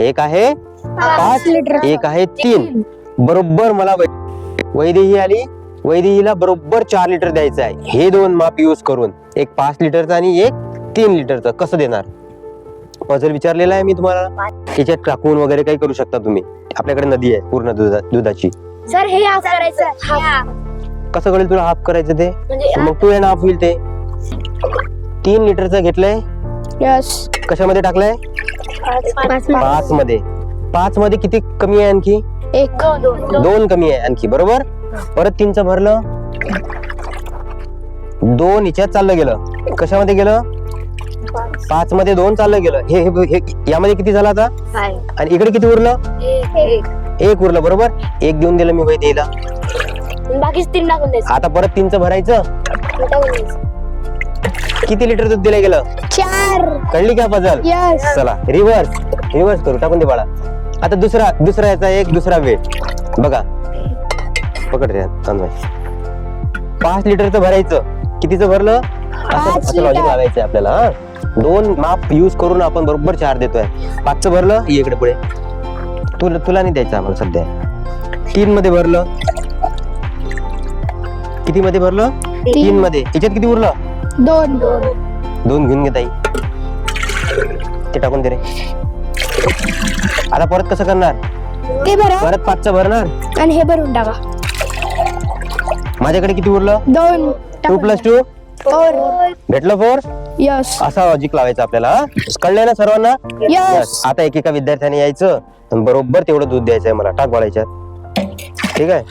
एक आहे 5 लिटर. एक आहे 3. बरोबर मला वैदेही आली. वैदेहीला बरोबर 4 लिटर द्यायचं आहे. हे दोन माप यूज करून एक 5 लिटरचं आणि एक 3 लिटरचं कसं देणार पझल विचारलेला आहे मी तुम्हाला. त्याच्यात टाकून वगैरे काही करू शकता तुम्ही. आपल्याकडे नदी आहे पूर्ण दुधाची. सर हे हाफ करायचं. कसं कळेल तुला हाफ करायचं ते? म्हणजे मग तू हाफ होईल ते. 3 लिटरचं घेतलंय. यस. कशामध्ये टाकलंय? 5 मध्ये. 5 मध्ये किती कमी आहे आणखी? 1 2 कमी आहे आणखी. बरोबर. परत 3चं भरलं. 2 हिच्यात चाललं गेलं. कशामध्ये गेलं? 5 मध्ये 2 चाललं गेलं. हे यामध्ये किती झालं आता? आणि इकडे किती उरलं? 1 उरलं. बरोबर. 1 देऊन दिलं मी वैदेहीला. बाकी 3 टाकून द्यायचं. आता परत 3चं भरायचं. किती लिटर दूध दिलं गेलं? 4. कळली का पझल? यस. चला रिव्हर्स करू. टाकून दे बाळा. आता दुसरा याचा एक दुसरा वेळ बघा. पकड रे तांदूळ. 5 लिटरचं भरायचं. कितीचं भरलं? असं लॉजिक लावायचंय आपल्याला. हा 2 माप यूज करून आपण बरोबर 4 देतोय. 5चं भरलं. इकडे पुढे तुला नाही द्यायचं आम्हाला सध्या. 3 मध्ये भरलं. किती मध्ये भरलं? 3 मध्ये. याच्यात किती उरलं? 2 घेऊन घेत आई. ते टाकून दे रे. आता परत कसं करणार? ते भरा परत 5चं भरणार आणि हे भरून टाका. माझ्याकडे किती उरलं? 2 2 + 2 4. भेटलं 4. यस. असा लॉजिक लावायचं आपल्याला. कळलंय ना सर्वांना? यस. आता एकेका विद्यार्थ्याने यायचं आणि बरोबर तेवढं दूध द्यायचंय मला. टाक बाळाच्यात. ठीक आहे.